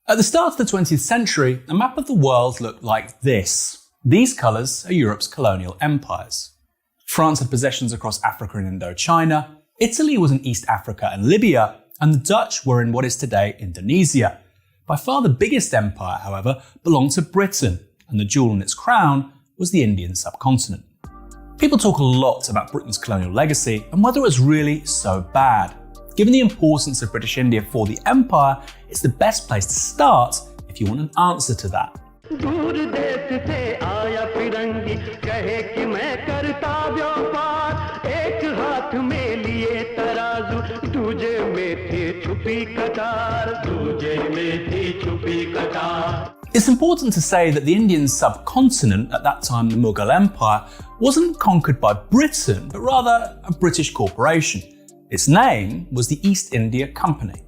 At the start of the 20th century, a map of the world looked like this. These colours are Europe's colonial empires. France had possessions across Africa and Indochina, Italy was in East Africa and Libya, and the Dutch were in what is today Indonesia. By far the biggest empire, however, belonged to Britain, and the jewel in its crown was the Indian subcontinent. People talk a lot about Britain's colonial legacy and whether it was really so bad. Given the importance of British India for the empire, it's the best place to start if you want an answer to that. It's important to say that the Indian subcontinent, at that time the Mughal Empire, wasn't conquered by Britain, but rather a British corporation. Its name was the East India Company.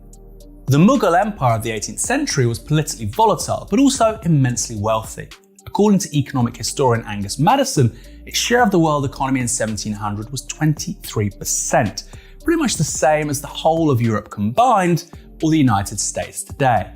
The Mughal Empire of the 18th century was politically volatile, but also immensely wealthy. According to economic historian Angus Maddison, its share of the world economy in 1700 was 23%, pretty much the same as the whole of Europe combined, or the United States today.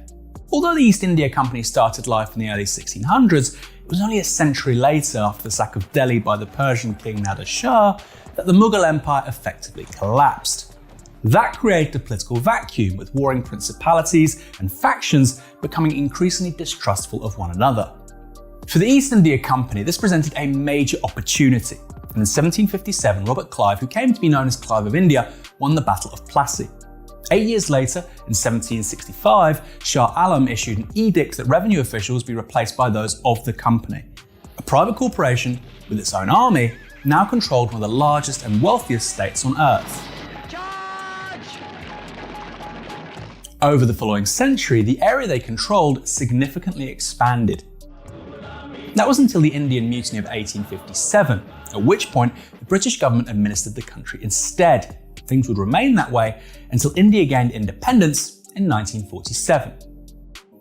Although the East India Company started life in the early 1600s, it was only a century later, after the sack of Delhi by the Persian king Nader Shah, that the Mughal Empire effectively collapsed. That created a political vacuum, with warring principalities and factions becoming increasingly distrustful of one another. For the East India Company, this presented a major opportunity, and in 1757 Robert Clive, who came to be known as Clive of India, won the Battle of Plassey. 8 years later, in 1765, Shah Alam issued an edict that revenue officials be replaced by those of the company. A private corporation with its own army now controlled one of the largest and wealthiest states on earth. Over the following century, the area they controlled significantly expanded. That was until the Indian Mutiny of 1857, at which point the British government administered the country instead. Things would remain that way until India gained independence in 1947.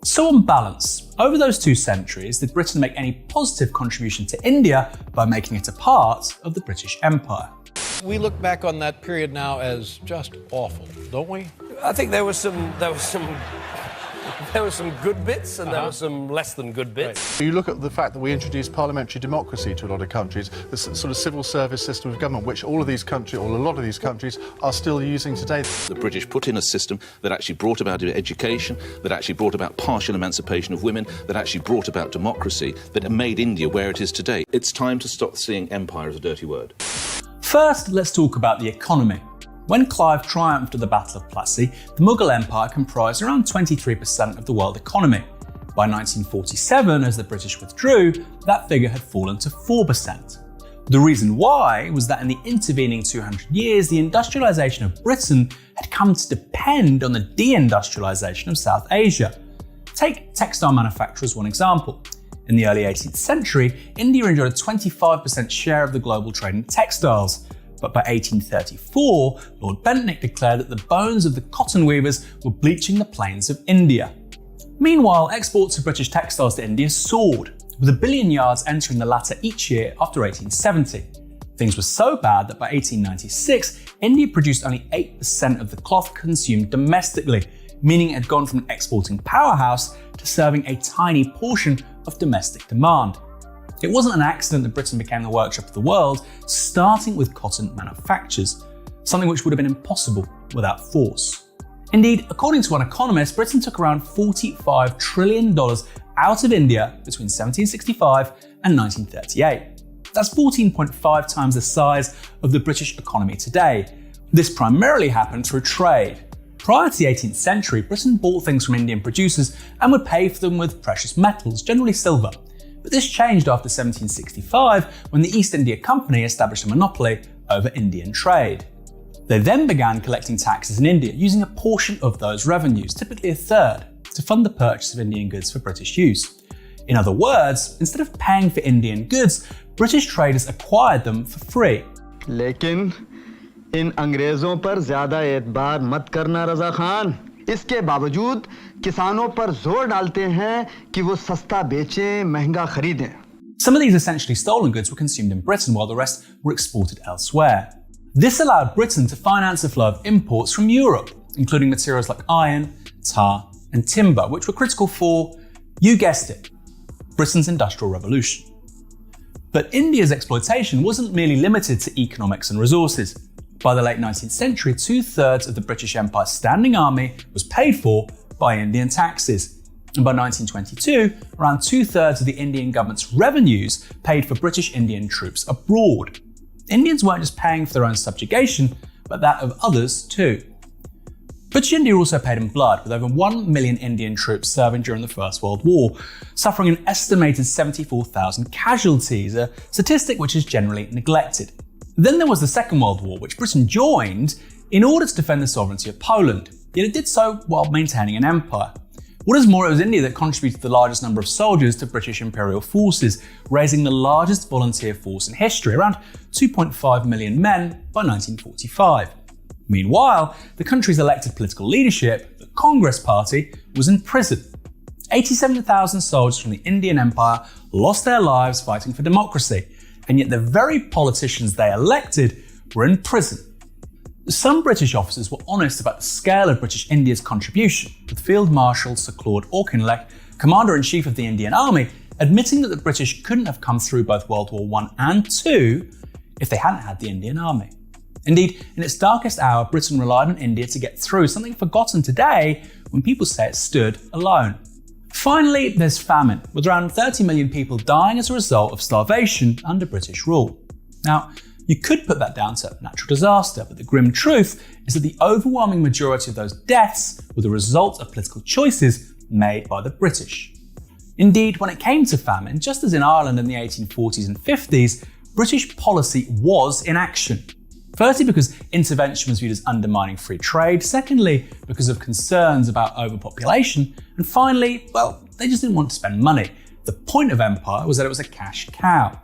So on balance, over those 2 centuries, did Britain make any positive contribution to India by making it a part of the British Empire? We look back on that period now as just awful, don't we? I think there was some good bits and there were some less than good bits. You look at the fact that we introduced parliamentary democracy to a lot of countries, this sort of civil service system of government, which all of these countries, or a lot of these countries, are still using today. The British put in a system that actually brought about education, that actually brought about partial emancipation of women, that actually brought about democracy, that made India where it is today. It's time to stop seeing empire as a dirty word. First, let's talk about the economy. When Clive triumphed at the Battle of Plassey, the Mughal Empire comprised around 23% of the world economy. By 1947, as the British withdrew, that figure had fallen to 4%. The reason why was that in the intervening 200 years, the industrialisation of Britain had come to depend on the deindustrialisation of South Asia. Take textile manufacture as one example. In the early 18th century, India enjoyed a 25% share of the global trade in textiles. But by 1834, Lord Bentinck declared that the bones of the cotton weavers were bleaching the plains of India. Meanwhile, exports of British textiles to India soared, with 1 billion yards entering the latter each year after 1870. Things were so bad that by 1896, India produced only 8% of the cloth consumed domestically, meaning it had gone from an exporting powerhouse to serving a tiny portion of domestic demand. It wasn't an accident that Britain became the workshop of the world, starting with cotton manufactures, something which would have been impossible without force. Indeed, according to one economist, Britain took around $45 trillion out of India between 1765 and 1938. That's 14.5 times the size of the British economy today. This primarily happened through trade. Prior to the 18th century, Britain bought things from Indian producers and would pay for them with precious metals, generally silver. But this changed after 1765, when the East India Company established a monopoly over Indian trade. They then began collecting taxes in India, using a portion of those revenues, typically a third, to fund the purchase of Indian goods for British use. In other words, instead of paying for Indian goods, British traders acquired them for free. लेकिन इन अंग्रेजों पर ज़्यादा एतबार मत करना रज़ा खान। इसके बावजूद किसानों पर जोर डालते हैं कि वो सस्ता बेचें, महंगा खरीदें. Some of these essentially stolen goods were consumed in Britain while the rest were exported elsewhere. This allowed Britain to finance a flow of imports from Europe, including materials like iron, tar, and timber, which were critical for, you guessed it, Britain's Industrial Revolution. But India's exploitation wasn't merely limited to economics and resources. By the late 19th century, 2/3 of the British Empire's standing army was paid for by Indian taxes. And by 1922, around 2/3 of the Indian government's revenues paid for British Indian troops abroad. Indians weren't just paying for their own subjugation, but that of others too. British India also paid in blood, with over 1 million Indian troops serving during the First World War, suffering an estimated 74,000 casualties, a statistic which is generally neglected. Then there was the Second World War, which Britain joined in order to defend the sovereignty of Poland, yet it did so while maintaining an empire. What is more, it was India that contributed the largest number of soldiers to British imperial forces, raising the largest volunteer force in history, around 2.5 million men by 1945. Meanwhile, the country's elected political leadership, the Congress Party, was in prison. 87,000 soldiers from the Indian Empire lost their lives fighting for democracy, and yet the very politicians they elected were in prison. Some British officers were honest about the scale of British India's contribution, with Field Marshal Sir Claude Auchinleck, Commander-in-Chief of the Indian Army, admitting that the British couldn't have come through both World War I and II if they hadn't had the Indian Army. Indeed, in its darkest hour, Britain relied on India to get through, something forgotten today when people say it stood alone. Finally, there's famine, with around 30 million people dying as a result of starvation under British rule. Now, you could put that down to natural disaster, but the grim truth is that the overwhelming majority of those deaths were the result of political choices made by the British. Indeed, when it came to famine, just as in Ireland in the 1840s and 50s, British policy was in action. Firstly, because intervention was viewed as undermining free trade. Secondly, because of concerns about overpopulation. And finally, well, they just didn't want to spend money. The point of empire was that it was a cash cow.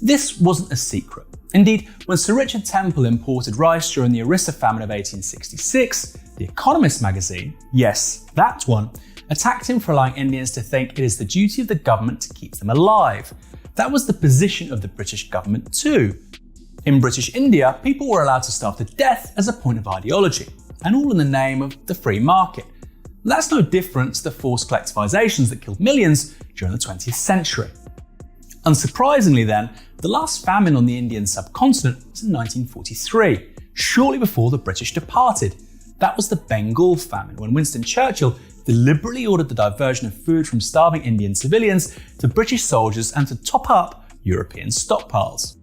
This wasn't a secret. Indeed, when Sir Richard Temple imported rice during the Orissa famine of 1866, The Economist magazine, yes, that one, attacked him for allowing Indians to think it is the duty of the government to keep them alive. That was the position of the British government too. In British India, people were allowed to starve to death as a point of ideology, and all in the name of the free market. That's no different to the forced collectivizations that killed millions during the 20th century. Unsurprisingly then, the last famine on the Indian subcontinent was in 1943, shortly before the British departed. That was the Bengal famine, when Winston Churchill deliberately ordered the diversion of food from starving Indian civilians to British soldiers and to top up European stockpiles.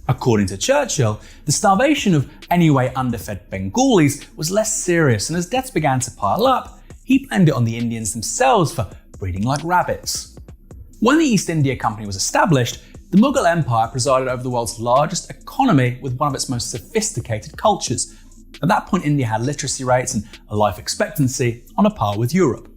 According to Churchill, the starvation of anyway underfed Bengalis was less serious, and as deaths began to pile up, he blamed it on the Indians themselves for breeding like rabbits. When the East India Company was established, the Mughal Empire presided over the world's largest economy with one of its most sophisticated cultures. At that point, India had literacy rates and a life expectancy on a par with Europe.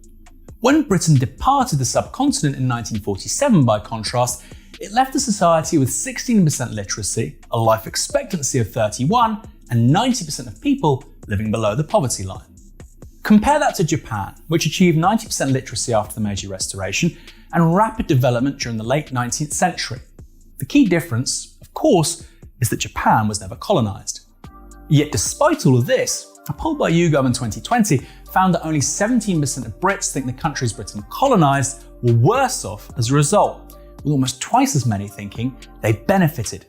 When Britain departed the subcontinent in 1947, by contrast, it left a society with 16% literacy, a life expectancy of 31, and 90% of people living below the poverty line. Compare that to Japan, which achieved 90% literacy after the Meiji Restoration and rapid development during the late 19th century. The key difference, of course, is that Japan was never colonized. Yet despite all of this, a poll by YouGov in 2020 found that only 17% of Brits think the countries Britain colonized were worse off as a result, with almost twice as many thinking they benefited.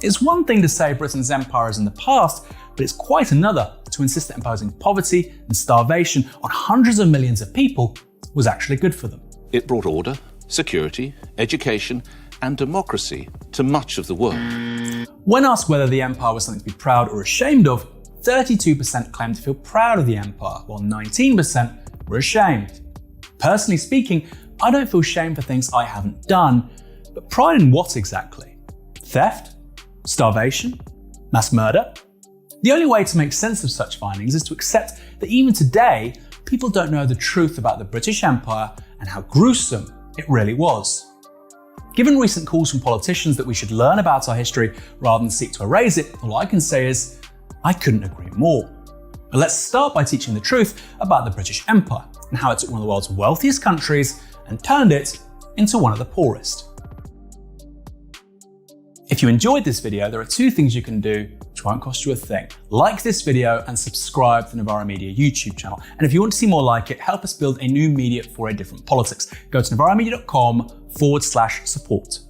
It's one thing to say Britain's empire is in the past, but it's quite another to insist that imposing poverty and starvation on hundreds of millions of people was actually good for them. It brought order, security, education, and democracy to much of the world. When asked whether the empire was something to be proud or ashamed of, 32% claimed to feel proud of the empire, while 19% were ashamed. Personally speaking, I don't feel shame for things I haven't done, but pride in what exactly? Theft? Starvation? Mass murder? The only way to make sense of such findings is to accept that even today, people don't know the truth about the British Empire and how gruesome it really was. Given recent calls from politicians that we should learn about our history rather than seek to erase it, all I can say is, I couldn't agree more. But let's start by teaching the truth about the British Empire and how it took one of the world's wealthiest countries and turned it into one of the poorest. If you enjoyed this video, there are two things you can do which won't cost you a thing. Like this video and subscribe to the Novara Media YouTube channel. And if you want to see more like it, help us build a new media for a different politics. Go to novaramedia.com/support.